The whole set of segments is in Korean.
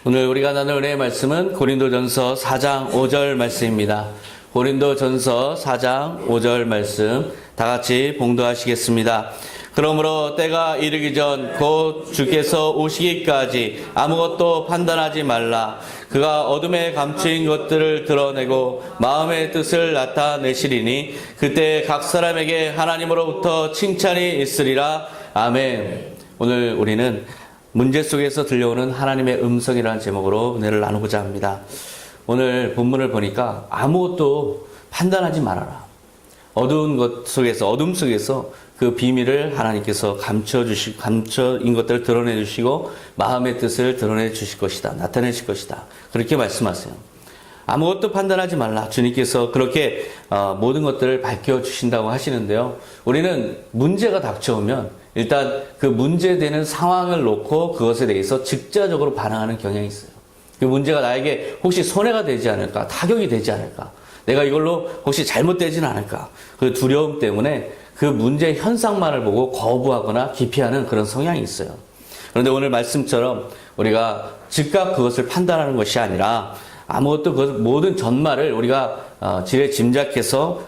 오늘 우리가 나눌 은혜의 말씀은 고린도전서 4장 5절 말씀입니다. 고린도전서 4장 5절 말씀 다 같이 봉독하시겠습니다. 그러므로 때가 이르기 전 곧 주께서 오시기까지 아무것도 판단하지 말라. 그가 어둠에 감추인 것들을 드러내고 마음의 뜻을 나타내시리니 그때 각 사람에게 하나님으로부터 칭찬이 있으리라. 아멘. 오늘 우리는 문제 속에서 들려오는 하나님의 음성이라는 제목으로 은혜를 나누고자 합니다. 오늘 본문을 보니까 아무것도 판단하지 말아라. 어두운 어둠 속에서 그 비밀을 하나님께서 감춰인 것들을 드러내 주시고 마음의 뜻을 드러내 주실 것이다. 나타내실 것이다. 그렇게 말씀하세요. 아무것도 판단하지 말라. 주님께서 그렇게 모든 것들을 밝혀주신다고 하시는데요. 우리는 문제가 닥쳐오면 일단 그 문제되는 상황을 놓고 그것에 대해서 즉자적으로 반응하는 경향이 있어요. 그 문제가 나에게 혹시 손해가 되지 않을까? 타격이 되지 않을까? 내가 이걸로 혹시 잘못되지는 않을까? 그 두려움 때문에 그 문제 현상만을 보고 거부하거나 기피하는 그런 성향이 있어요. 그런데 오늘 말씀처럼 우리가 즉각 그것을 판단하는 것이 아니라 아무것도 모든 전말을 우리가 지레 짐작해서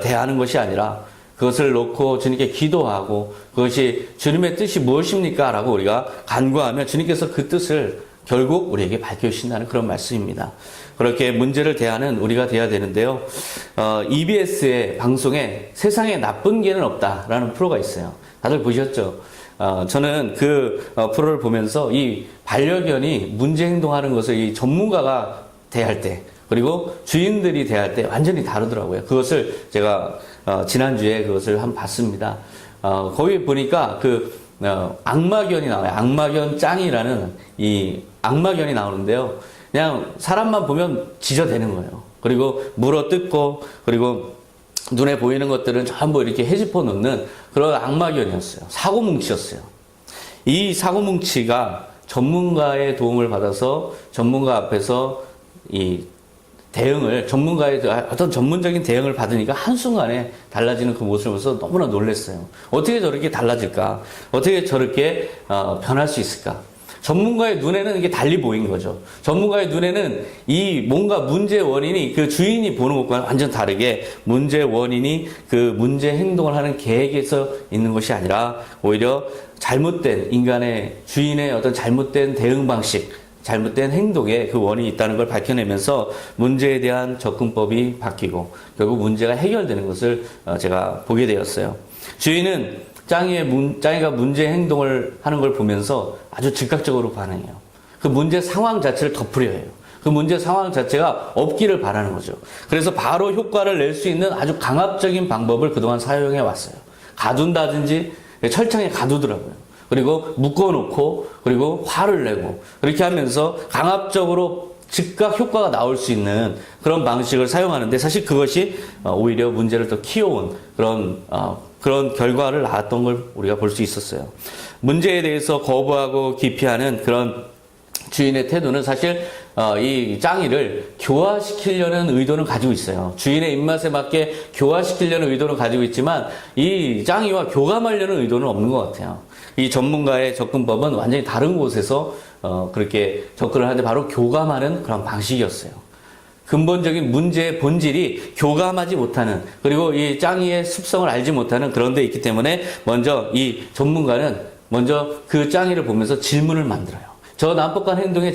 대하는 것이 아니라 그것을 놓고 주님께 기도하고 그것이 주님의 뜻이 무엇입니까? 라고 우리가 간구하면 주님께서 그 뜻을 결국 우리에게 밝혀주신다는 그런 말씀입니다. 그렇게 문제를 대하는 우리가 되어야 되는데요. EBS의 방송에 세상에 나쁜 개는 없다라는 프로가 있어요. 다들 보셨죠? 저는 그 프로를 보면서 이 반려견이 문제 행동하는 것을 이 전문가가 대할 때 그리고 주인들이 대할 때 완전히 다르더라고요. 그것을 제가 지난주에 그것을 한번 봤습니다. 거기 보니까 악마견이 나와요. 악마견 짱이라는 이 악마견이 나오는데요. 그냥 사람만 보면 지저대는 거예요. 그리고 물어뜯고 그리고 눈에 보이는 것들은 전부 이렇게 헤집어 놓는 그런 악마견이었어요. 사고뭉치였어요. 이 사고뭉치가 전문가의 도움을 받아서 전문가 앞에서 이 대응을 전문가의 어떤 전문적인 대응을 받으니까 한순간에 달라지는 그 모습을 보면서 너무나 놀랐어요. 어떻게 저렇게 달라질까? 어떻게 저렇게 변할 수 있을까? 전문가의 눈에는 이게 달리 보인 거죠. 전문가의 눈에는 이 뭔가 문제의 원인이 그 주인이 보는 것과는 완전 다르게 문제의 원인이 그 문제 행동을 하는 계획에서 있는 것이 아니라 오히려 잘못된 인간의 주인의 어떤 잘못된 대응 방식 잘못된 행동에 그 원인이 있다는 걸 밝혀내면서 문제에 대한 접근법이 바뀌고 결국 문제가 해결되는 것을 제가 보게 되었어요. 주인은 짱이가 문제 행동을 하는 걸 보면서 아주 즉각적으로 반응해요. 그 문제 상황 자체를 덮으려 해요. 그 문제 상황 자체가 없기를 바라는 거죠. 그래서 바로 효과를 낼 수 있는 아주 강압적인 방법을 그동안 사용해 왔어요. 가둔다든지 철창에 가두더라고요. 그리고 묶어놓고 그리고 화를 내고 그렇게 하면서 강압적으로 즉각 효과가 나올 수 있는 그런 방식을 사용하는데 사실 그것이 오히려 문제를 더 키워온 그런 결과를 낳았던 걸 우리가 볼 수 있었어요. 문제에 대해서 거부하고 기피하는 그런 주인의 태도는 사실 이 짱이를 교화시키려는 의도는 가지고 있어요. 주인의 입맛에 맞게 교화시키려는 의도는 가지고 있지만 이 짱이와 교감하려는 의도는 없는 것 같아요. 이 전문가의 접근법은 완전히 다른 곳에서 그렇게 접근을 하는데 바로 교감하는 그런 방식이었어요. 근본적인 문제의 본질이 교감하지 못하는 그리고 이 짱이의 습성을 알지 못하는 그런 데 있기 때문에 먼저 이 전문가는 먼저 그 짱이를 보면서 질문을 만들어요. 저 난폭한 행동의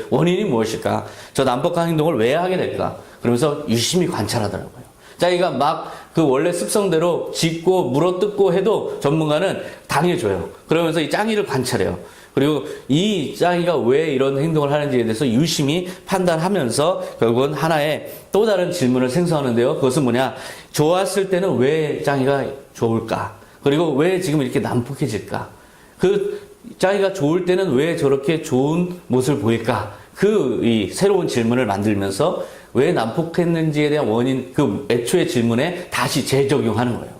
원인이 무엇일까? 저 난폭한 행동을 왜 하게 될까? 그러면서 유심히 관찰하더라고요. 짱이가 막 그 원래 습성대로 짖고 물어뜯고 해도 전문가는 당해줘요. 그러면서 이 짱이를 관찰해요. 그리고 이 짱이가 왜 이런 행동을 하는지에 대해서 유심히 판단하면서 결국은 하나의 또 다른 질문을 생성하는데요. 그것은 뭐냐? 좋았을 때는 왜 짱이가 좋을까? 그리고 왜 지금 이렇게 난폭해질까? 그 짱이가 좋을 때는 왜 저렇게 좋은 모습을 보일까? 이 새로운 질문을 만들면서 왜 난폭했는지에 대한 원인, 그 애초의 질문에 다시 재적용하는 거예요.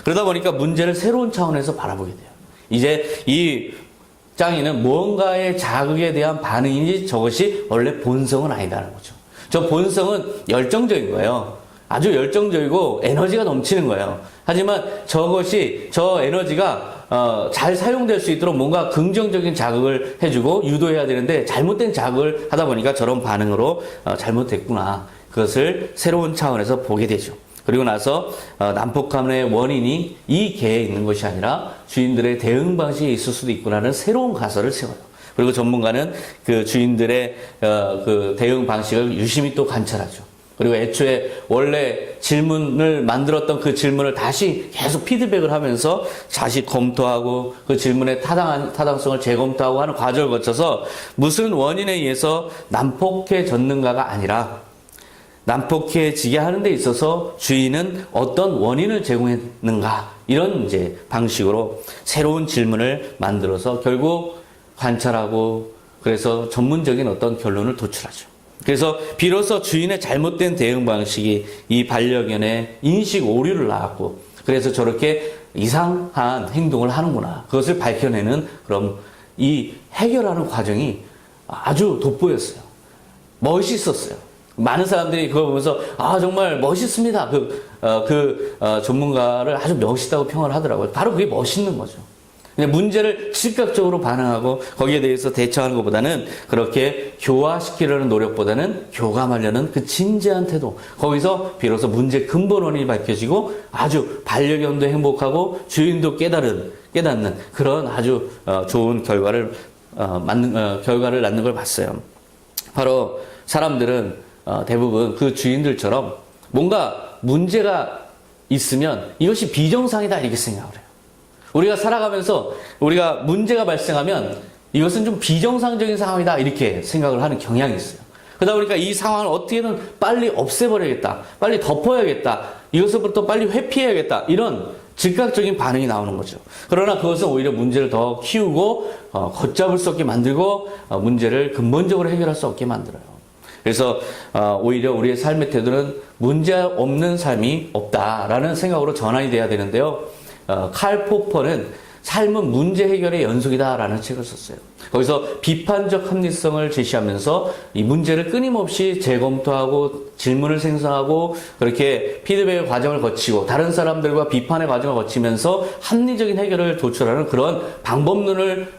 그러다 보니까 문제를 새로운 차원에서 바라보게 돼요. 이제 이 짱이는 무언가의 자극에 대한 반응인지 저것이 원래 본성은 아니다라는 거죠. 저 본성은 열정적인 거예요. 아주 열정적이고 에너지가 넘치는 거예요. 하지만 저 에너지가 잘 사용될 수 있도록 뭔가 긍정적인 자극을 해주고 유도해야 되는데 잘못된 자극을 하다 보니까 저런 반응으로 잘못됐구나. 그것을 새로운 차원에서 보게 되죠. 그리고 나서 난폭함의 원인이 이 개에 있는 것이 아니라 주인들의 대응 방식에 있을 수도 있구나라는 새로운 가설을 세워요. 그리고 전문가는 그 주인들의 그 대응 방식을 유심히 또 관찰하죠. 그리고 애초에 원래 질문을 만들었던 그 질문을 다시 계속 피드백을 하면서 다시 검토하고 그 질문의 타당성을 재검토하고 하는 과정을 거쳐서 무슨 원인에 의해서 난폭해졌는가가 아니라 난폭해지게 하는 데 있어서 주인은 어떤 원인을 제공했는가 이런 이제 방식으로 새로운 질문을 만들어서 결국 관찰하고 그래서 전문적인 어떤 결론을 도출하죠. 그래서 비로소 주인의 잘못된 대응 방식이 이 반려견의 인식 오류를 낳았고 그래서 저렇게 이상한 행동을 하는구나. 그것을 밝혀내는 그럼 이 해결하는 과정이 아주 돋보였어요. 멋있었어요. 많은 사람들이 그거 보면서 정말 멋있습니다. 전문가를 아주 멋있다고 평을 하더라고요. 바로 그게 멋있는 거죠. 그냥 문제를 즉각적으로 반응하고 거기에 대해서 대처하는 것보다는 그렇게 교화시키려는 노력보다는 교감하려는 그 진지한 태도. 거기서 비로소 문제 근본 원인이 밝혀지고 아주 반려견도 행복하고 주인도 깨닫는 그런 아주 좋은 결과를 낳는 걸 봤어요. 바로 사람들은 대부분 그 주인들처럼 뭔가 문제가 있으면 이것이 비정상이다 이렇게 생각을 해요. 우리가 살아가면서 우리가 문제가 발생하면 이것은 좀 비정상적인 상황이다 이렇게 생각을 하는 경향이 있어요. 그러다 보니까 이 상황을 어떻게든 빨리 없애버려야겠다. 빨리 덮어야겠다. 이것으로부터 빨리 회피해야겠다. 이런 즉각적인 반응이 나오는 거죠. 그러나 그것은 오히려 문제를 더 키우고 걷잡을 수 없게 만들고 문제를 근본적으로 해결할 수 없게 만들어요. 그래서 오히려 우리의 삶의 태도는 문제 없는 삶이 없다라는 생각으로 전환이 돼야 되는데요. 칼 포퍼는 삶은 문제 해결의 연속이다라는 책을 썼어요. 거기서 비판적 합리성을 제시하면서 이 문제를 끊임없이 재검토하고 질문을 생성하고 그렇게 피드백의 과정을 거치고 다른 사람들과 비판의 과정을 거치면서 합리적인 해결을 도출하는 그런 방법론을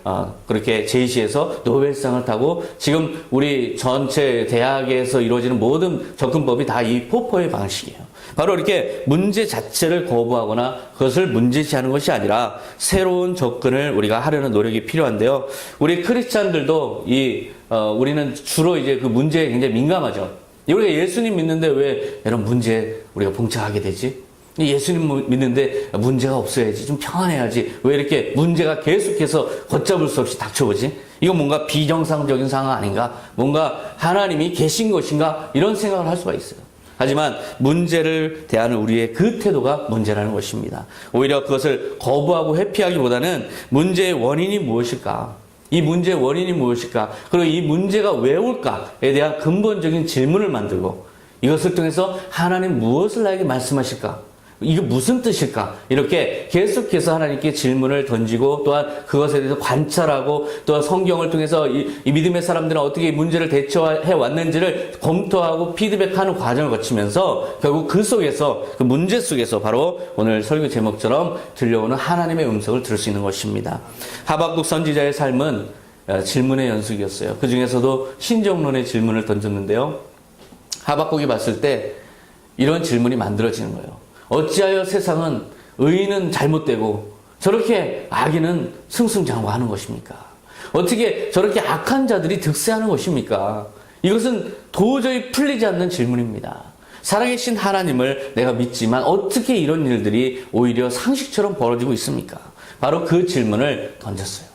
그렇게 제시해서 노벨상을 타고 지금 우리 전체 대학에서 이루어지는 모든 접근법이 다 이 포퍼의 방식이에요. 바로 이렇게 문제 자체를 거부하거나 그것을 문제시하는 것이 아니라 새로운 접근을 우리가 하려는 노력이 필요한데요. 우리 크리스찬들도 우리는 주로 이제 그 문제에 굉장히 민감하죠. 우리가 예수님 믿는데 왜 이런 문제에 우리가 봉착하게 되지? 예수님 믿는데 문제가 없어야지. 좀 평안해야지. 왜 이렇게 문제가 계속해서 걷잡을 수 없이 닥쳐오지? 이건 뭔가 비정상적인 상황 아닌가? 뭔가 하나님이 계신 것인가? 이런 생각을 할 수가 있어요. 하지만 문제를 대하는 우리의 그 태도가 문제라는 것입니다. 오히려 그것을 거부하고 회피하기보다는 문제의 원인이 무엇일까? 이 문제의 원인이 무엇일까? 그리고 이 문제가 왜 올까에 대한 근본적인 질문을 만들고 이것을 통해서 하나님 무엇을 나에게 말씀하실까? 이게 무슨 뜻일까? 이렇게 계속해서 하나님께 질문을 던지고 또한 그것에 대해서 관찰하고 또한 성경을 통해서 이 믿음의 사람들은 어떻게 이 문제를 대처해 왔는지를 검토하고 피드백하는 과정을 거치면서 결국 그 속에서 그 문제 속에서 바로 오늘 설교 제목처럼 들려오는 하나님의 음성을 들을 수 있는 것입니다. 하박국 선지자의 삶은 질문의 연속이었어요. 그 중에서도 신정론의 질문을 던졌는데요. 하박국이 봤을 때 이런 질문이 만들어지는 거예요. 어찌하여 세상은 의인은 잘못되고 저렇게 악인은 승승장구하는 것입니까? 어떻게 저렇게 악한 자들이 득세하는 것입니까? 이것은 도저히 풀리지 않는 질문입니다. 살아계신 하나님을 내가 믿지만 어떻게 이런 일들이 오히려 상식처럼 벌어지고 있습니까? 바로 그 질문을 던졌어요.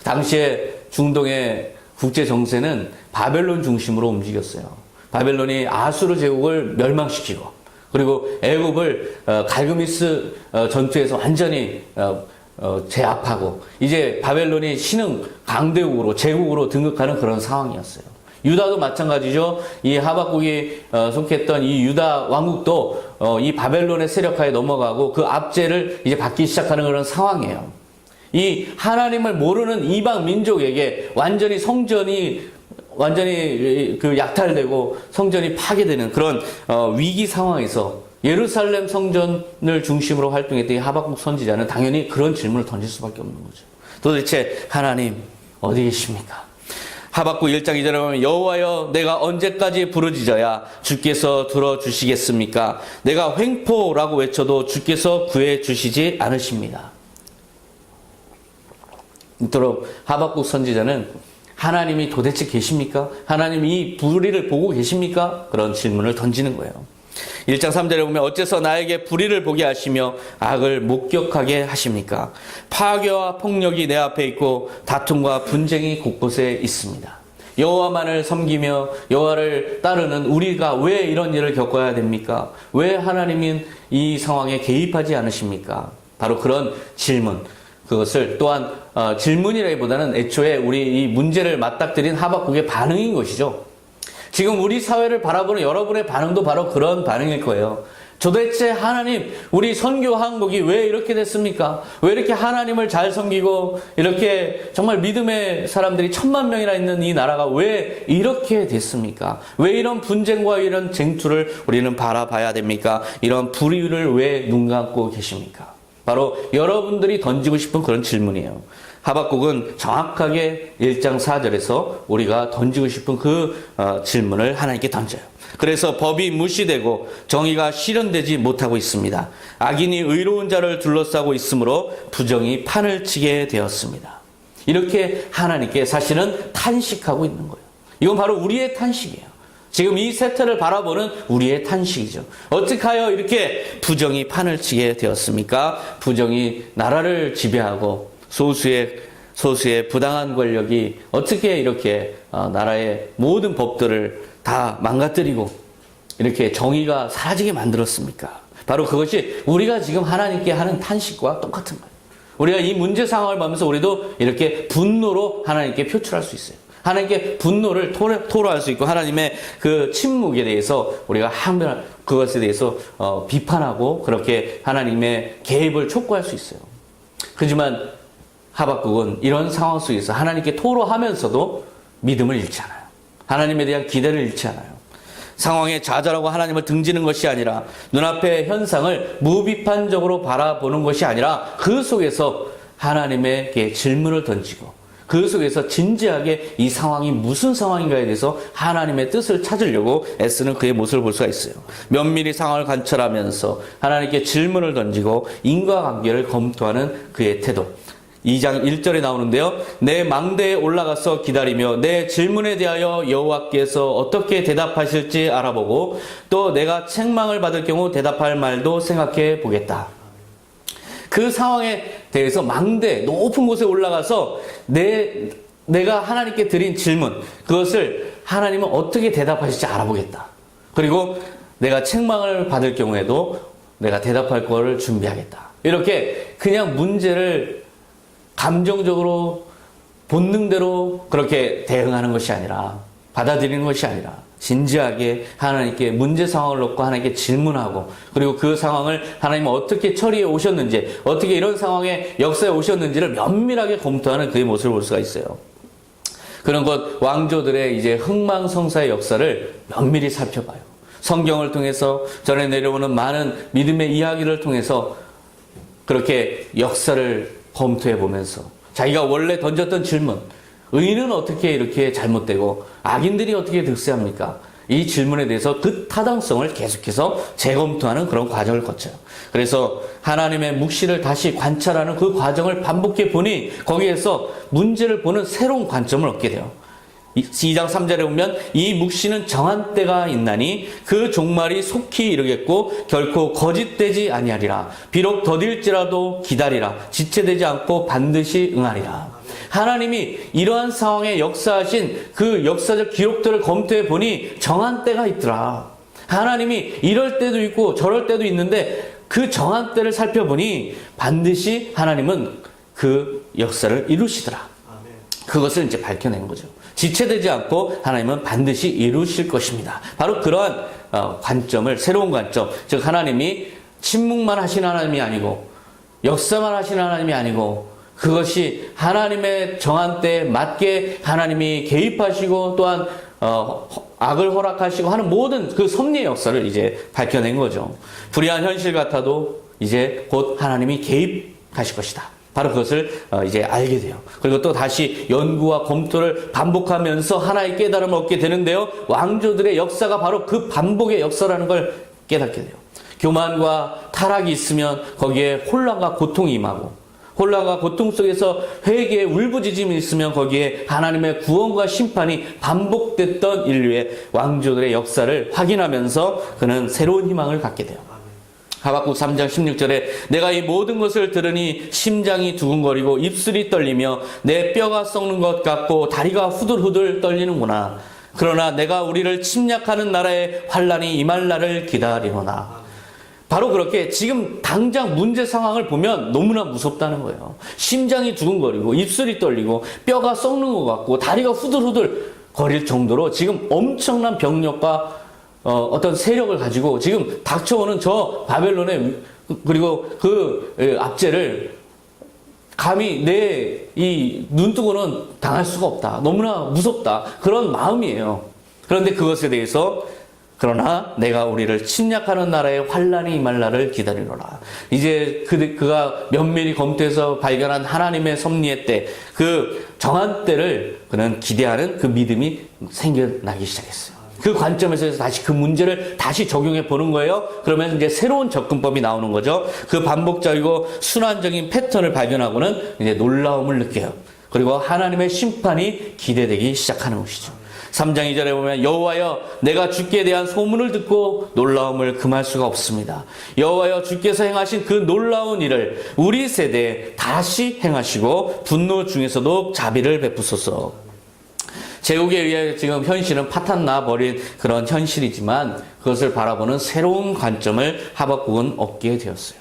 당시에 중동의 국제 정세는 바벨론 중심으로 움직였어요. 바벨론이 아수르 제국을 멸망시키고 그리고 애굽을 갈그미스 전투에서 완전히 제압하고 이제 바벨론이 신흥 강대국으로 제국으로 등극하는 그런 상황이었어요. 유다도 마찬가지죠. 이 하박국이 속했던 이 유다 왕국도 이 바벨론의 세력하에 넘어가고 그 압제를 이제 받기 시작하는 그런 상황이에요. 이 하나님을 모르는 이방 민족에게 완전히 성전이 그 약탈되고 성전이 파괴되는 그런 위기 상황에서 예루살렘 성전을 중심으로 활동했던 이 하박국 선지자는 당연히 그런 질문을 던질 수밖에 없는 거죠. 도대체 하나님 어디 계십니까? 하박국 1장 2절에 보면 여호와여 내가 언제까지 부르짖어야 주께서 들어주시겠습니까? 내가 횡포라고 외쳐도 주께서 구해주시지 않으십니다. 이토록 하박국 선지자는 하나님이 도대체 계십니까? 하나님 이 불의를 보고 계십니까? 그런 질문을 던지는 거예요. 1장 3절에 보면 어째서 나에게 불의를 보게 하시며 악을 목격하게 하십니까? 파괴와 폭력이 내 앞에 있고 다툼과 분쟁이 곳곳에 있습니다. 여호와만을 섬기며 여호와를 따르는 우리가 왜 이런 일을 겪어야 됩니까? 왜 하나님은 이 상황에 개입하지 않으십니까? 바로 그런 질문, 그것을 또한 질문이라기보다는 애초에 우리 이 문제를 맞닥뜨린 하박국의 반응인 것이죠. 지금 우리 사회를 바라보는 여러분의 반응도 바로 그런 반응일 거예요. 도대체 하나님, 우리 선교 한국이 왜 이렇게 됐습니까? 왜 이렇게 하나님을 잘 섬기고 이렇게 정말 믿음의 사람들이 1000만 명이나 있는 이 나라가 왜 이렇게 됐습니까? 왜 이런 분쟁과 이런 쟁투를 우리는 바라봐야 됩니까? 이런 불의를 왜 눈 감고 계십니까? 바로 여러분들이 던지고 싶은 그런 질문이에요. 하박국은 정확하게 1장 4절에서 우리가 던지고 싶은 그 질문을 하나님께 던져요. 그래서 법이 무시되고 정의가 실현되지 못하고 있습니다. 악인이 의로운 자를 둘러싸고 있으므로 부정이 판을 치게 되었습니다. 이렇게 하나님께 사실은 탄식하고 있는 거예요. 이건 바로 우리의 탄식이에요. 지금 이 세태를 바라보는 우리의 탄식이죠. 어떻게 하여 이렇게 부정이 판을 치게 되었습니까? 부정이 나라를 지배하고 소수의 부당한 권력이 어떻게 이렇게 나라의 모든 법들을 다 망가뜨리고 이렇게 정의가 사라지게 만들었습니까? 바로 그것이 우리가 지금 하나님께 하는 탄식과 똑같은 거예요. 우리가 이 문제 상황을 보면서 우리도 이렇게 분노로 하나님께 표출할 수 있어요. 하나님께 분노를 토로할 수 있고 하나님의 그 침묵에 대해서 우리가 항변할 그것에 대해서 비판하고 그렇게 하나님의 개입을 촉구할 수 있어요. 하지만 하박국은 이런 상황 속에서 하나님께 토로하면서도 믿음을 잃지 않아요. 하나님에 대한 기대를 잃지 않아요. 상황에 좌절하고 하나님을 등지는 것이 아니라 눈앞의 현상을 무비판적으로 바라보는 것이 아니라 그 속에서 하나님에게 질문을 던지고 그 속에서 진지하게 이 상황이 무슨 상황인가에 대해서 하나님의 뜻을 찾으려고 애쓰는 그의 모습을 볼 수가 있어요. 면밀히 상황을 관찰하면서 하나님께 질문을 던지고 인과관계를 검토하는 그의 태도. 2장 1절에 나오는데요. 내 망대에 올라가서 기다리며 내 질문에 대하여 여호와께서 어떻게 대답하실지 알아보고 또 내가 책망을 받을 경우 대답할 말도 생각해 보겠다. 그 상황에 대해서 망대, 높은 곳에 올라가서 내가 하나님께 드린 질문, 그것을 하나님은 어떻게 대답하실지 알아보겠다. 그리고 내가 책망을 받을 경우에도 내가 대답할 거를 준비하겠다. 이렇게 그냥 문제를 감정적으로 본능대로 그렇게 대응하는 것이 아니라 받아들이는 것이 아니라 진지하게 하나님께 문제 상황을 놓고 하나님께 질문하고 그리고 그 상황을 하나님은 어떻게 처리해 오셨는지 어떻게 이런 상황에 역사에 오셨는지를 면밀하게 검토하는 그의 모습을 볼 수가 있어요. 그런 것 왕조들의 이제 흥망성사의 역사를 면밀히 살펴봐요. 성경을 통해서 전해 내려오는 많은 믿음의 이야기를 통해서 그렇게 역사를 검토해 보면서 자기가 원래 던졌던 질문, 의인은 어떻게 이렇게 잘못되고 악인들이 어떻게 득세합니까? 이 질문에 대해서 그 타당성을 계속해서 재검토하는 그런 과정을 거쳐요. 그래서 하나님의 묵시를 다시 관찰하는 그 과정을 반복해 보니 거기에서 문제를 보는 새로운 관점을 얻게 돼요. 2장 3절에 보면 이 묵시는 정한 때가 있나니 그 종말이 속히 이르겠고 결코 거짓되지 아니하리라. 비록 더딜지라도 기다리라. 지체되지 않고 반드시 응하리라. 하나님이 이러한 상황에 역사하신 그 역사적 기록들을 검토해 보니 정한 때가 있더라. 하나님이 이럴 때도 있고 저럴 때도 있는데 그 정한 때를 살펴보니 반드시 하나님은 그 역사를 이루시더라. 그것을 이제 밝혀낸 거죠. 지체되지 않고 하나님은 반드시 이루실 것입니다. 바로 그러한 관점을, 새로운 관점, 즉 하나님이 침묵만 하신 하나님이 아니고 역사만 하신 하나님이 아니고 그것이 하나님의 정한 때에 맞게 하나님이 개입하시고 또한 악을 허락하시고 하는 모든 그 섭리의 역사를 이제 밝혀낸 거죠. 불의한 현실 같아도 이제 곧 하나님이 개입하실 것이다. 바로 그것을 이제 알게 돼요. 그리고 또 다시 연구와 검토를 반복하면서 하나의 깨달음을 얻게 되는데요. 왕조들의 역사가 바로 그 반복의 역사라는 걸 깨닫게 돼요. 교만과 타락이 있으면 거기에 혼란과 고통이 임하고, 혼란과 고통 속에서 회개의 울부짖음이 있으면 거기에 하나님의 구원과 심판이 반복됐던 인류의 왕조들의 역사를 확인하면서 그는 새로운 희망을 갖게 돼요. 하박국 3장 16절에 내가 이 모든 것을 들으니 심장이 두근거리고 입술이 떨리며 내 뼈가 썩는 것 같고 다리가 후들후들 떨리는구나. 그러나 내가 우리를 침략하는 나라의 환란이 임할 날을 기다리노나. 바로 그렇게 지금 당장 문제 상황을 보면 너무나 무섭다는 거예요. 심장이 두근거리고 입술이 떨리고 뼈가 썩는 것 같고 다리가 후들후들 거릴 정도로 지금 엄청난 병력과 어떤 세력을 가지고 지금 닥쳐오는 저 바벨론의 그리고 그 압제를 감히 내 이 눈뜨고는 당할 수가 없다. 너무나 무섭다. 그런 마음이에요. 그런데 그것에 대해서 그러나 내가 우리를 침략하는 나라의 환란이 임할 날을 기다리노라. 이제 그가 면밀히 검토해서 발견한 하나님의 섭리의 때, 그 정한 때를 그는 기대하는 그 믿음이 생겨나기 시작했어요. 그 관점에서 다시 그 문제를 다시 적용해 보는 거예요. 그러면 이제 새로운 접근법이 나오는 거죠. 그 반복적이고 순환적인 패턴을 발견하고는 이제 놀라움을 느껴요. 그리고 하나님의 심판이 기대되기 시작하는 것이죠. 3장 2절에 보면 여호와여 내가 주께 대한 소문을 듣고 놀라움을 금할 수가 없습니다. 여호와여 주께서 행하신 그 놀라운 일을 우리 세대에 다시 행하시고 분노 중에서도 자비를 베푸소서. 제국에 의해 지금 현실은 파탄나 버린 그런 현실이지만 그것을 바라보는 새로운 관점을 하박국은 얻게 되었어요.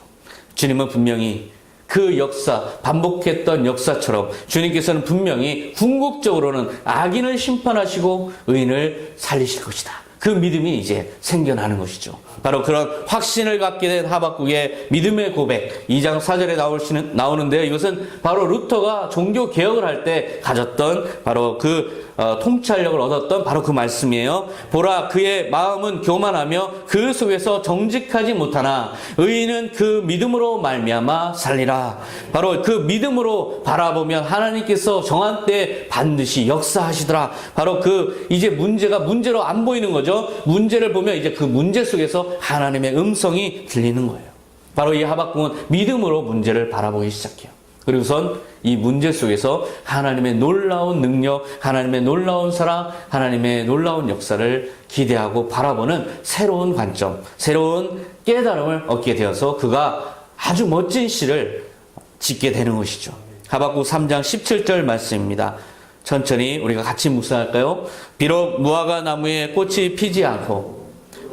주님은 분명히 그 역사, 반복했던 역사처럼 주님께서는 분명히 궁극적으로는 악인을 심판하시고 의인을 살리실 것이다. 그 믿음이 이제 생겨나는 것이죠. 바로 그런 확신을 갖게 된 하박국의 믿음의 고백 2장 4절에 나오는데요. 이것은 바로 루터가 종교 개혁을 할 때 가졌던 바로 그 통찰력을 얻었던 바로 그 말씀이에요. 보라 그의 마음은 교만하며 그 속에서 정직하지 못하나 의인은 그 믿음으로 말미암아 살리라. 바로 그 믿음으로 바라보면 하나님께서 정한 때 반드시 역사하시더라. 바로 그 이제 문제가 문제로 안 보이는 거죠. 문제를 보면 이제 그 문제 속에서 하나님의 음성이 들리는 거예요. 바로 이 하박국은 믿음으로 문제를 바라보기 시작해요. 그리고선 이 문제 속에서 하나님의 놀라운 능력, 하나님의 놀라운 사랑, 하나님의 놀라운 역사를 기대하고 바라보는 새로운 관점, 새로운 깨달음을 얻게 되어서 그가 아주 멋진 시를 짓게 되는 것이죠. 하박국 3장 17절 말씀입니다. 천천히 우리가 같이 묵상할까요? 비록 무화과 나무에 꽃이 피지 않고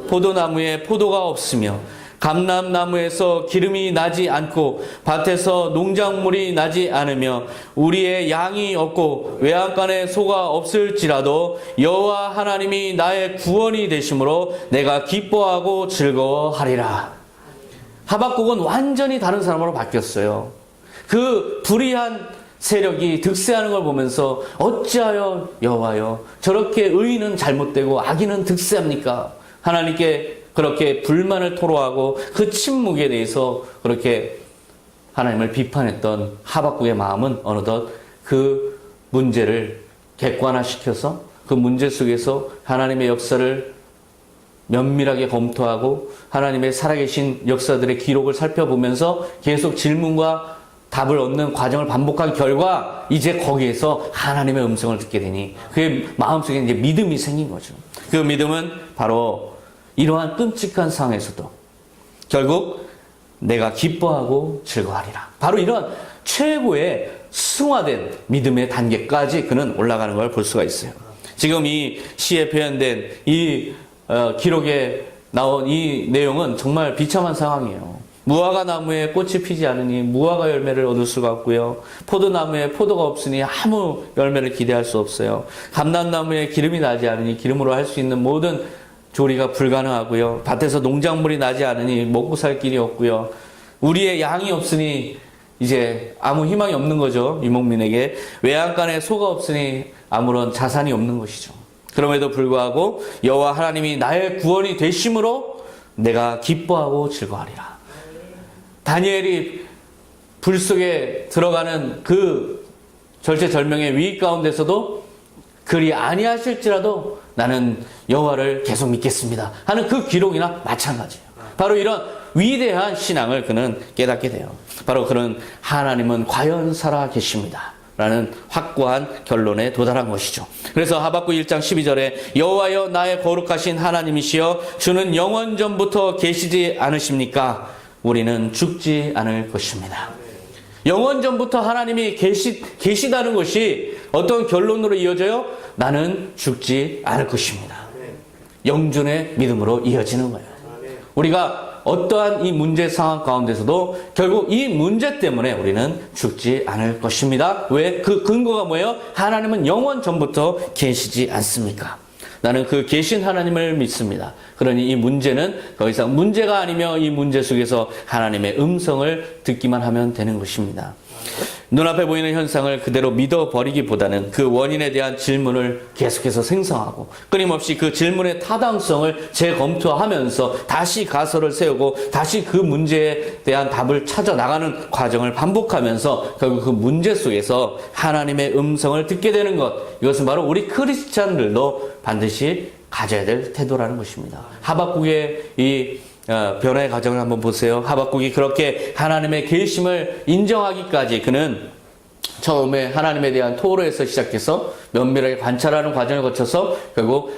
포도나무에 포도가 없으며 감람나무에서 기름이 나지 않고 밭에서 농작물이 나지 않으며 우리의 양이 없고 외양간에 소가 없을지라도 여호와 하나님이 나의 구원이 되심으로 내가 기뻐하고 즐거워하리라. 하박국은 완전히 다른 사람으로 바뀌었어요. 그 불의한 세력이 득세하는 걸 보면서 어찌하여 여호와여 저렇게 의인은 잘못되고 악인은 득세합니까? 하나님께 그렇게 불만을 토로하고 그 침묵에 대해서 그렇게 하나님을 비판했던 하박국의 마음은 어느덧 그 문제를 객관화시켜서 그 문제 속에서 하나님의 역사를 면밀하게 검토하고 하나님의 살아계신 역사들의 기록을 살펴보면서 계속 질문과 답을 얻는 과정을 반복한 결과 이제 거기에서 하나님의 음성을 듣게 되니 그의 마음속에 이제 믿음이 생긴 거죠. 그 믿음은 바로 이러한 끔찍한 상황에서도 결국 내가 기뻐하고 즐거워하리라. 바로 이런 최고의 승화된 믿음의 단계까지 그는 올라가는 걸 볼 수가 있어요. 지금 이 시에 표현된 이 기록에 나온 이 내용은 정말 비참한 상황이에요. 무화과 나무에 꽃이 피지 않으니 무화과 열매를 얻을 수가 없고요. 포도나무에 포도가 없으니 아무 열매를 기대할 수 없어요. 감람나무에 기름이 나지 않으니 기름으로 할 수 있는 모든 조리가 불가능하고요. 밭에서 농작물이 나지 않으니 먹고 살 길이 없고요. 우리의 양이 없으니 이제 아무 희망이 없는 거죠. 유목민에게. 외양간에 소가 없으니 아무런 자산이 없는 것이죠. 그럼에도 불구하고 여호와 하나님이 나의 구원이 되심으로 내가 기뻐하고 즐거워하리라. 다니엘이 불 속에 들어가는 그 절체절명의 위기 가운데서도 그리 아니하실지라도 나는 여호와를 계속 믿겠습니다 하는 그 기록이나 마찬가지예요. 바로 이런 위대한 신앙을 그는 깨닫게 돼요. 바로 그는 하나님은 과연 살아 계십니다 라는 확고한 결론에 도달한 것이죠. 그래서 하박국 1장 12절에 여호와여 나의 거룩하신 하나님이시여 주는 영원전부터 계시지 않으십니까? 우리는 죽지 않을 것입니다. 영원전부터 하나님이 계시다는 것이 어떤 결론으로 이어져요? 나는 죽지 않을 것입니다. 영존의 믿음으로 이어지는 거예요. 우리가 어떠한 이 문제 상황 가운데서도 결국 이 문제 때문에 우리는 죽지 않을 것입니다. 왜? 그 근거가 뭐예요? 하나님은 영원 전부터 계시지 않습니까? 나는 그 계신 하나님을 믿습니다. 그러니 이 문제는 더 이상 문제가 아니며 이 문제 속에서 하나님의 음성을 듣기만 하면 되는 것입니다. 눈앞에 보이는 현상을 그대로 믿어버리기보다는 그 원인에 대한 질문을 계속해서 생성하고 끊임없이 그 질문의 타당성을 재검토하면서 다시 가설을 세우고 다시 그 문제에 대한 답을 찾아 나가는 과정을 반복하면서 결국 그 문제 속에서 하나님의 음성을 듣게 되는 것, 이것은 바로 우리 크리스찬들도 반드시 가져야 될 태도라는 것입니다. 하박국의 이 변화의 과정을 한번 보세요. 하박국이 그렇게 하나님의 계심을 인정하기까지 그는 처음에 하나님에 대한 토로에서 시작해서 면밀하게 관찰하는 과정을 거쳐서 결국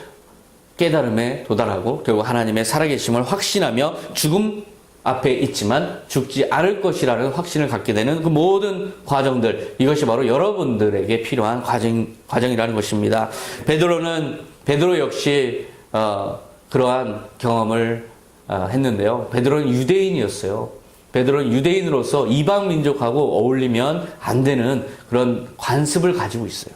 깨달음에 도달하고 결국 하나님의 살아계심을 확신하며 죽음 앞에 있지만 죽지 않을 것이라는 확신을 갖게 되는 그 모든 과정들, 이것이 바로 여러분들에게 필요한 과정이라는 것입니다. 베드로 역시 그러한 경험을 했는데요. 베드로는 유대인이었어요. 베드로는 유대인으로서 이방 민족하고 어울리면 안 되는 그런 관습을 가지고 있어요.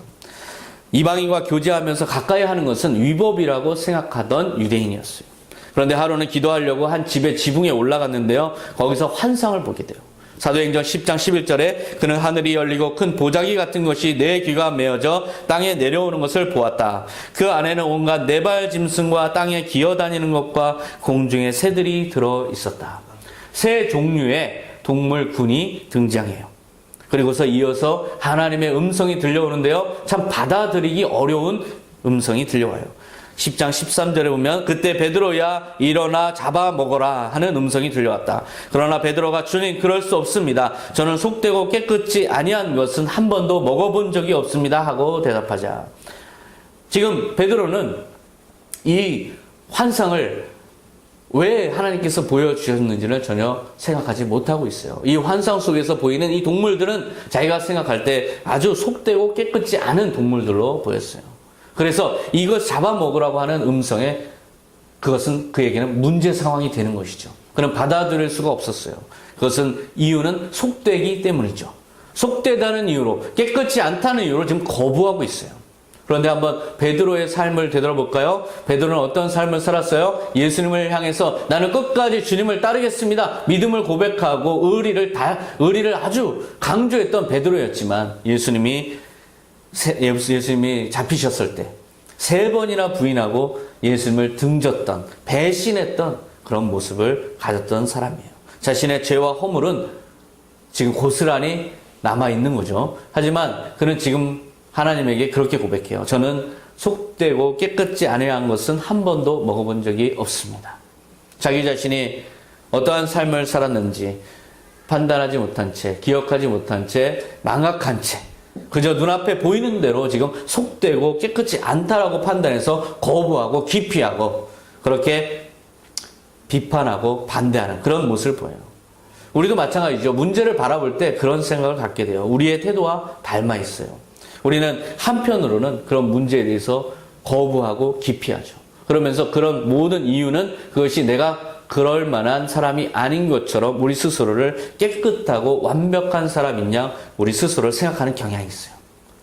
이방인과 교제하면서 가까이 하는 것은 위법이라고 생각하던 유대인이었어요. 그런데 하루는 기도하려고 한 집의 지붕에 올라갔는데요. 거기서 환상을 보게 돼요. 사도행전 10장 11절에 그는 하늘이 열리고 큰 보자기 같은 것이 네 귀가 메어져 땅에 내려오는 것을 보았다. 그 안에는 온갖 네발 짐승과 땅에 기어다니는 것과 공중의 새들이 들어 있었다. 세 종류의 동물군이 등장해요. 그리고서 이어서 하나님의 음성이 들려오는데요. 참 받아들이기 어려운 음성이 들려와요. 10장 13절에 보면 그때 베드로야 일어나 잡아먹어라 하는 음성이 들려왔다. 그러나 베드로가 주님 그럴 수 없습니다. 저는 속되고 깨끗이 아니한 것은 한 번도 먹어본 적이 없습니다 하고 대답하자. 지금 베드로는 이 환상을 왜 하나님께서 보여주셨는지를 전혀 생각하지 못하고 있어요. 이 환상 속에서 보이는 이 동물들은 자기가 생각할 때 아주 속되고 깨끗지 않은 동물들로 보였어요. 그래서 이것 잡아먹으라고 하는 음성에 그것은 그에게는 문제 상황이 되는 것이죠. 그는 받아들일 수가 없었어요. 그것은 이유는 속되기 때문이죠. 속되다는 이유로, 깨끗이 않다는 이유로 지금 거부하고 있어요. 그런데 한번 베드로의 삶을 되돌아볼까요? 베드로는 어떤 삶을 살았어요? 예수님을 향해서 나는 끝까지 주님을 따르겠습니다. 믿음을 고백하고 의리를 아주 강조했던 베드로였지만 예수님이 잡히셨을 때 3번이나 부인하고 예수님을 등졌던, 배신했던 그런 모습을 가졌던 사람이에요. 자신의 죄와 허물은 지금 고스란히 남아있는 거죠. 하지만 그는 지금 하나님에게 그렇게 고백해요. 저는 속되고 깨끗지 아니한 것은 한 번도 먹어본 적이 없습니다. 자기 자신이 어떠한 삶을 살았는지 판단하지 못한 채, 기억하지 못한 채, 망각한 채 그저 눈앞에 보이는 대로 지금 속되고 깨끗지 않다라고 판단해서 거부하고 기피하고 그렇게 비판하고 반대하는 그런 모습을 보여요. 우리도 마찬가지죠. 문제를 바라볼 때 그런 생각을 갖게 돼요. 우리의 태도와 닮아 있어요. 우리는 한편으로는 그런 문제에 대해서 거부하고 기피하죠. 그러면서 그런 모든 이유는 그것이 내가 그럴 만한 사람이 아닌 것처럼 우리 스스로를 깨끗하고 완벽한 사람인 양 우리 스스로를 생각하는 경향이 있어요.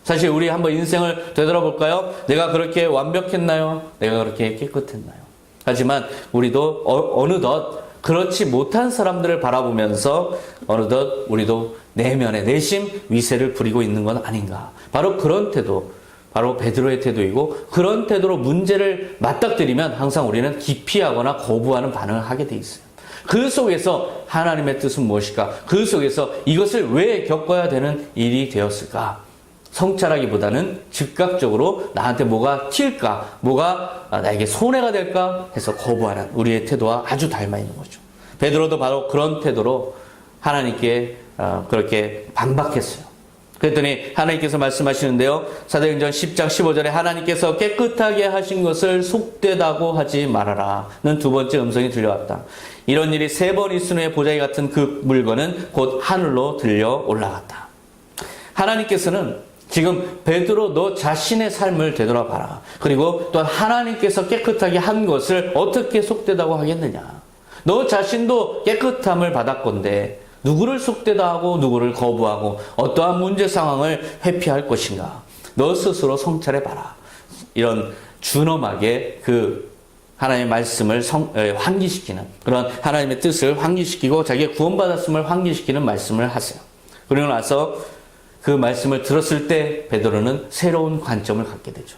사실 우리 한번 인생을 되돌아볼까요? 내가 그렇게 완벽했나요? 내가 그렇게 깨끗했나요? 하지만 우리도 어느덧 그렇지 못한 사람들을 바라보면서 어느덧 우리도 내면의 내심 위세를 부리고 있는 건 아닌가. 바로 그런 태도, 바로 베드로의 태도이고, 그런 태도로 문제를 맞닥뜨리면 항상 우리는 기피하거나 거부하는 반응을 하게 돼 있어요. 그 속에서 하나님의 뜻은 무엇일까? 그 속에서 이것을 왜 겪어야 되는 일이 되었을까? 성찰하기보다는 즉각적으로 나한테 뭐가 튈까? 뭐가 나에게 손해가 될까? 해서 거부하는 우리의 태도와 아주 닮아 있는 거죠. 베드로도 바로 그런 태도로 하나님께 그렇게 반박했어요. 그랬더니 하나님께서 말씀하시는데요. 사도행전 10장 15절에 하나님께서 깨끗하게 하신 것을 속되다고 하지 말아라는 두 번째 음성이 들려왔다. 이런 일이 3번 있은 후에 보자기 같은 그 물건은 곧 하늘로 들려 올라갔다. 하나님께서는 지금 베드로 너 자신의 삶을 되돌아봐라. 그리고 또 하나님께서 깨끗하게 한 것을 어떻게 속되다고 하겠느냐. 너 자신도 깨끗함을 받았건데 누구를 속되다 하고 누구를 거부하고 어떠한 문제 상황을 회피할 것인가. 너 스스로 성찰해봐라. 이런 준엄하게 그 하나님의 말씀을 환기시키는, 그런 하나님의 뜻을 환기시키고 자기가 구원받았음을 환기시키는 말씀을 하세요. 그러고 나서 그 말씀을 들었을 때 베드로는 새로운 관점을 갖게 되죠.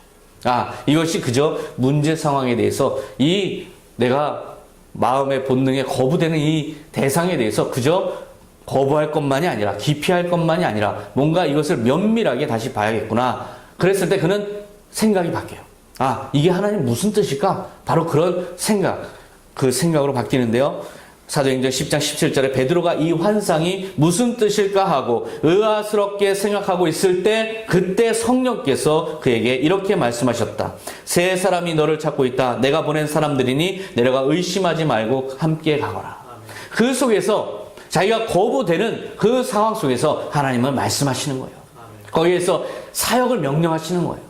이것이 그저 문제 상황에 대해서 이 내가 마음의 본능에 거부되는 이 대상에 대해서 그저 거부할 것만이 아니라, 기피할 것만이 아니라 뭔가 이것을 면밀하게 다시 봐야겠구나. 그랬을 때 그는 생각이 바뀌어요. 이게 하나님 무슨 뜻일까? 바로 그런 생각, 그 생각으로 바뀌는데요. 사도행전 10장 17절에 베드로가 이 환상이 무슨 뜻일까 하고 의아스럽게 생각하고 있을 때 그때 성령께서 그에게 이렇게 말씀하셨다. 세 사람이 너를 찾고 있다. 내가 보낸 사람들이니 내려가 의심하지 말고 함께 가거라. 그 속에서 자기가 거부되는 그 상황 속에서 하나님은 말씀하시는 거예요. 거기에서 사역을 명령하시는 거예요.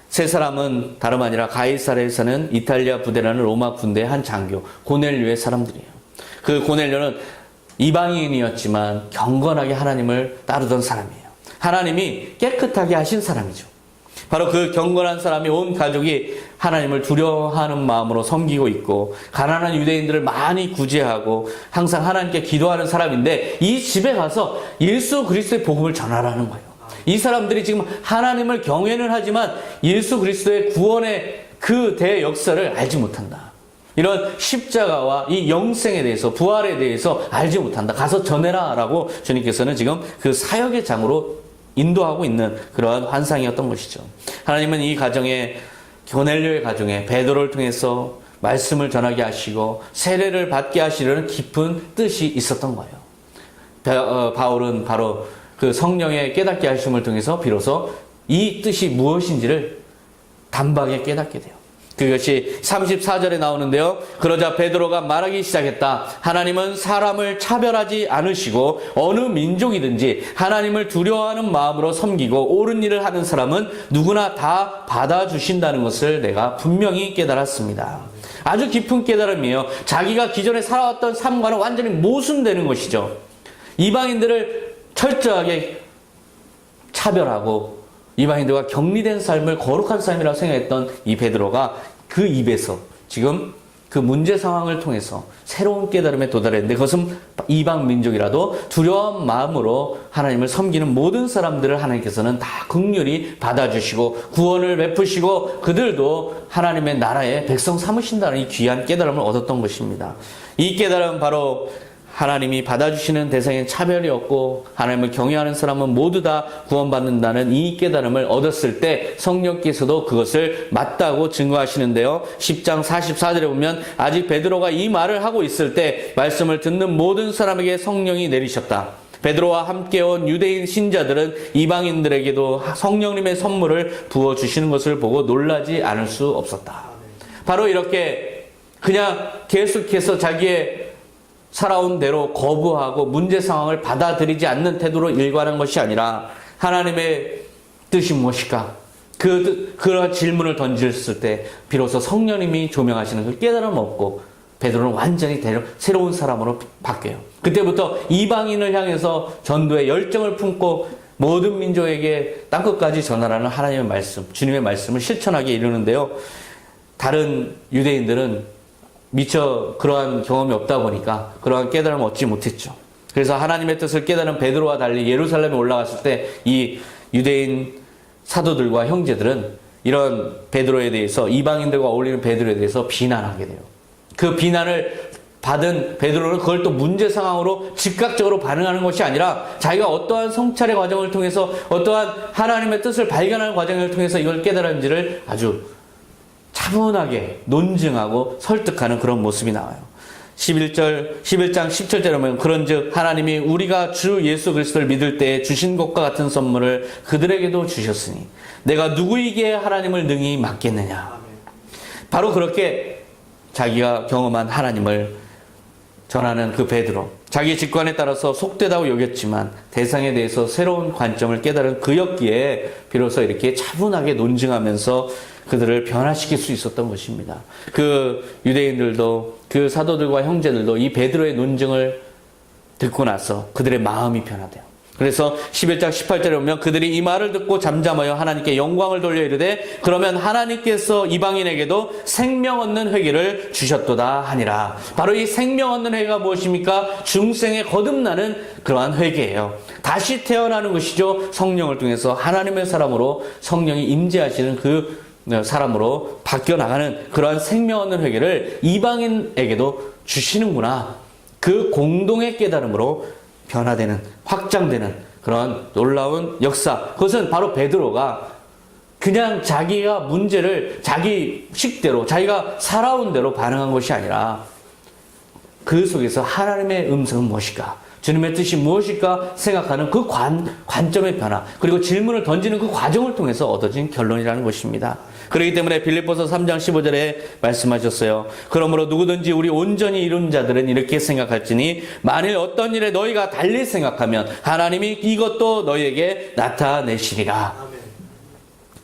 세 사람은 다름 아니라 가이사랴에 사는 이탈리아 부대라는 로마 군대의 한 장교 고넬료의 사람들이에요. 그 고넬료는 이방인이었지만 경건하게 하나님을 따르던 사람이에요. 하나님이 깨끗하게 하신 사람이죠. 바로 그 경건한 사람이 온 가족이 하나님을 두려워하는 마음으로 섬기고 있고, 가난한 유대인들을 많이 구제하고 항상 하나님께 기도하는 사람인데, 이 집에 가서 예수 그리스도의 복음을 전하라는 거예요. 이 사람들이 지금 하나님을 경외는 하지만 예수 그리스도의 구원의 그 대역사를 알지 못한다. 이런 십자가와 이 영생에 대해서, 부활에 대해서 알지 못한다. 가서 전해라 라고 주님께서는 지금 그 사역의 장으로 인도하고 있는 그러한 환상이었던 것이죠. 하나님은 이 가정에, 고넬료의 가정에 베드로를 통해서 말씀을 전하게 하시고 세례를 받게 하시려는 깊은 뜻이 있었던 거예요. 바울은 바로 그 성령의 깨닫게 하심을 통해서 비로소 이 뜻이 무엇인지를 단박에 깨닫게 돼요. 그것이 34절에 나오는데요. 그러자 베드로가 말하기 시작했다. 하나님은 사람을 차별하지 않으시고 어느 민족이든지 하나님을 두려워하는 마음으로 섬기고 옳은 일을 하는 사람은 누구나 다 받아주신다는 것을 내가 분명히 깨달았습니다. 아주 깊은 깨달음이에요. 자기가 기존에 살아왔던 삶과는 완전히 모순되는 것이죠. 이방인들을 철저하게 차별하고 이방인들과 격리된 삶을 거룩한 삶이라고 생각했던 이 베드로가 그 입에서 지금 그 문제 상황을 통해서 새로운 깨달음에 도달했는데, 그것은 이방 민족이라도 두려운 마음으로 하나님을 섬기는 모든 사람들을 하나님께서는 다 긍휼히 받아주시고 구원을 베푸시고 그들도 하나님의 나라의 백성 삼으신다는 이 귀한 깨달음을 얻었던 것입니다. 이 깨달음은 바로 하나님이 받아주시는 대상엔 차별이 없고 하나님을 경외하는 사람은 모두 다 구원받는다는 이 깨달음을 얻었을 때 성령께서도 그것을 맞다고 증거하시는데요. 10장 44절에 보면 아직 베드로가 이 말을 하고 있을 때 말씀을 듣는 모든 사람에게 성령이 내리셨다. 베드로와 함께 온 유대인 신자들은 이방인들에게도 성령님의 선물을 부어주시는 것을 보고 놀라지 않을 수 없었다. 바로 이렇게 그냥 계속해서 자기의 살아온 대로 거부하고 문제 상황을 받아들이지 않는 태도로 일관한 것이 아니라 하나님의 뜻이 무엇일까? 그런 질문을 던졌을 때 비로소 성령님이 조명하시는 그 깨달음을 얻고 베드로는 완전히 새로운 사람으로 바뀌어요. 그때부터 이방인을 향해서 전도의 열정을 품고 모든 민족에게 땅끝까지 전하라는 하나님의 말씀, 주님의 말씀을 실천하게 이르는데요. 다른 유대인들은 미처 그러한 경험이 없다 보니까 그러한 깨달음을 얻지 못했죠. 그래서 하나님의 뜻을 깨달은 베드로와 달리 예루살렘에 올라갔을 때 이 유대인 사도들과 형제들은 이런 베드로에 대해서, 이방인들과 어울리는 베드로에 대해서 비난하게 돼요. 그 비난을 받은 베드로는 그걸 또 문제 상황으로 즉각적으로 반응하는 것이 아니라 자기가 어떠한 성찰의 과정을 통해서, 어떠한 하나님의 뜻을 발견하는 과정을 통해서 이걸 깨달은지를 아주 차분하게 논증하고 설득하는 그런 모습이 나와요. 11장 17절에 보면, 그런즉 하나님이 우리가 주 예수 그리스도를 믿을 때에 주신 것과 같은 선물을 그들에게도 주셨으니 내가 누구에게 하나님을 능히 맡겠느냐. 바로 그렇게 자기가 경험한 하나님을 전하는 그 베드로, 자기 직관에 따라서 속되다고 여겼지만 대상에 대해서 새로운 관점을 깨달은 그였기에 비로소 이렇게 차분하게 논증하면서 그들을 변화시킬 수 있었던 것입니다. 그 유대인들도, 그 사도들과 형제들도 이 베드로의 논증을 듣고 나서 그들의 마음이 변화돼요. 그래서 11장 18절에 보면, 그들이 이 말을 듣고 잠잠하여 하나님께 영광을 돌려 이르되 그러면 하나님께서 이방인에게도 생명 얻는 회개를 주셨도다 하니라. 바로 이 생명 얻는 회개가 무엇입니까? 중생에 거듭나는 그러한 회개예요. 다시 태어나는 것이죠. 성령을 통해서 하나님의 사람으로 성령이 임재하시는 그 사람으로 바뀌어 나가는 그러한 생명 얻는 회개를 이방인에게도 주시는구나. 그 공동의 깨달음으로 변화되는, 확장되는 그런 놀라운 역사. 그것은 바로 베드로가 그냥 자기가 문제를 자기 식대로, 자기가 살아온 대로 반응한 것이 아니라 그 속에서 하나님의 음성은 무엇일까, 주님의 뜻이 무엇일까 생각하는 그 관점의 변화, 그리고 질문을 던지는 그 과정을 통해서 얻어진 결론이라는 것입니다. 그렇기 때문에 빌립보서 3장 15절에 말씀하셨어요. 그러므로 누구든지 우리 온전히 이룬 자들은 이렇게 생각할지니 만일 어떤 일에 너희가 달리 생각하면 하나님이 이것도 너희에게 나타내시리라.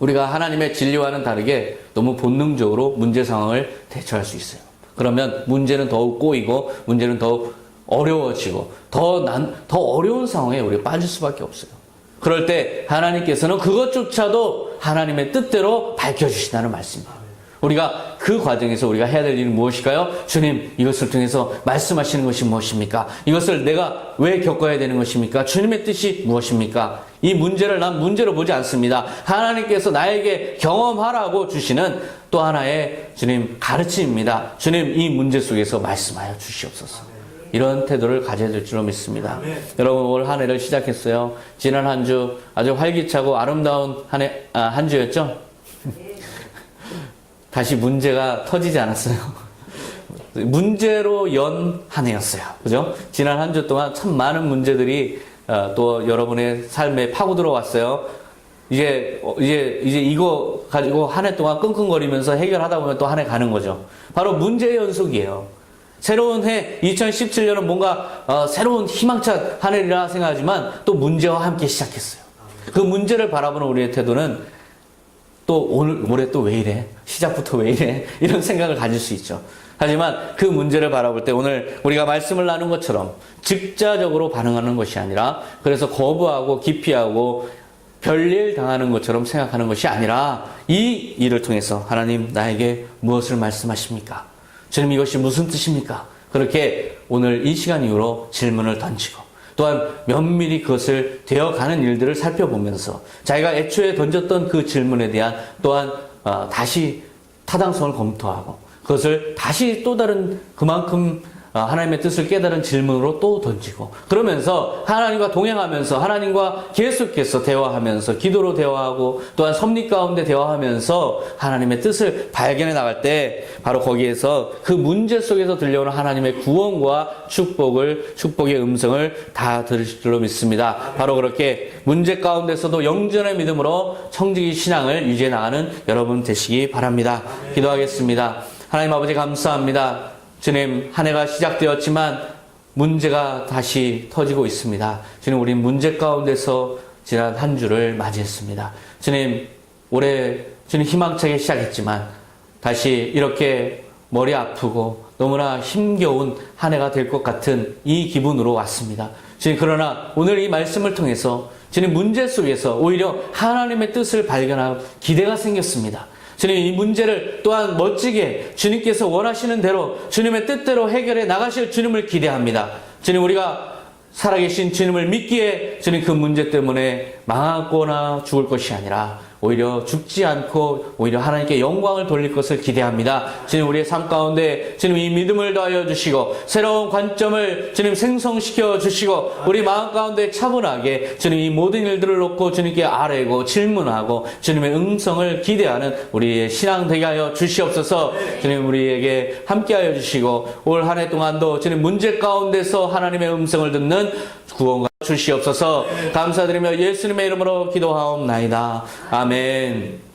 우리가 하나님의 진리와는 다르게 너무 본능적으로 문제 상황을 대처할 수 있어요. 그러면 문제는 더욱 꼬이고 문제는 더욱 어려워지고 더 어려운 상황에 우리가 빠질 수밖에 없어요. 그럴 때 하나님께서는 그것조차도 하나님의 뜻대로 밝혀주신다는 말씀입니다. 우리가 그 과정에서 우리가 해야 될 일은 무엇일까요? 주님, 이것을 통해서 말씀하시는 것이 무엇입니까? 이것을 내가 왜 겪어야 되는 것입니까? 주님의 뜻이 무엇입니까? 이 문제를 난 문제로 보지 않습니다. 하나님께서 나에게 경험하라고 주시는 또 하나의 주님 가르침입니다. 주님, 이 문제 속에서 말씀하여 주시옵소서. 이런 태도를 가져야 될 줄로 믿습니다. 여러분, 올 한 해를 시작했어요. 지난 한 주 아주 활기차고 아름다운 한 주였죠? 다시 문제가 터지지 않았어요. 문제로 연 한 해였어요. 그죠? 지난 한 주 동안 참 많은 문제들이 또 여러분의 삶에 파고 들어왔어요. 이제 이거 가지고 한 해 동안 끙끙거리면서 해결하다 보면 또 한 해 가는 거죠. 바로 문제의 연속이에요. 새로운 해 2017년은 뭔가 새로운 희망찬 한 해라 생각하지만 또 문제와 함께 시작했어요. 그 문제를 바라보는 우리의 태도는 또 올해 또 왜 이래? 시작부터 왜 이래? 이런 생각을 가질 수 있죠. 하지만 그 문제를 바라볼 때 오늘 우리가 말씀을 나눈 것처럼 즉자적으로 반응하는 것이 아니라, 그래서 거부하고 기피하고 별일 당하는 것처럼 생각하는 것이 아니라, 이 일을 통해서 하나님 나에게 무엇을 말씀하십니까? 주님, 이것이 무슨 뜻입니까? 그렇게 오늘 이 시간 이후로 질문을 던지고 또한 면밀히 그것을 되어가는 일들을 살펴보면서 자기가 애초에 던졌던 그 질문에 대한 또한 다시 타당성을 검토하고 그것을 다시 또 다른 그만큼 하나님의 뜻을 깨달은 질문으로 또 던지고, 그러면서 하나님과 동행하면서 하나님과 계속해서 대화하면서 기도로 대화하고 또한 섭리 가운데 대화하면서 하나님의 뜻을 발견해 나갈 때 바로 거기에서 그 문제 속에서 들려오는 하나님의 구원과 축복의 음성을 다 들으실 줄로 믿습니다. 바로 그렇게 문제 가운데서도 영전의 믿음으로 청지기 신앙을 유지해 나가는 여러분 되시기 바랍니다. 기도하겠습니다. 하나님 아버지, 감사합니다. 주님, 한 해가 시작되었지만 문제가 다시 터지고 있습니다. 주님, 우리 문제 가운데서 지난 한 주를 맞이했습니다. 주님, 올해 주님 희망차게 시작했지만 다시 이렇게 머리 아프고 너무나 힘겨운 한 해가 될 것 같은 이 기분으로 왔습니다. 주님, 그러나 오늘 이 말씀을 통해서 주님 문제 속에서 오히려 하나님의 뜻을 발견할 기대가 생겼습니다. 주님, 이 문제를 또한 멋지게 주님께서 원하시는 대로 주님의 뜻대로 해결해 나가실 주님을 기대합니다. 주님, 우리가 살아계신 주님을 믿기에 주님 그 문제 때문에 망하거나 죽을 것이 아니라 오히려 죽지 않고 오히려 하나님께 영광을 돌릴 것을 기대합니다. 주님 우리의 삶 가운데 주님 이 믿음을 더하여 주시고 새로운 관점을 주님 생성시켜 주시고 우리 마음 가운데 차분하게 주님 이 모든 일들을 놓고 주님께 아뢰고 질문하고 주님의 음성을 기대하는 우리의 신앙 되게 하여 주시옵소서. 주님 우리에게 함께하여 주시고 올 한 해 동안도 주님 문제 가운데서 하나님의 음성을 듣는 구원과 주시옵소서. 감사드리며 예수님의 이름으로 기도하옵나이다. 아멘.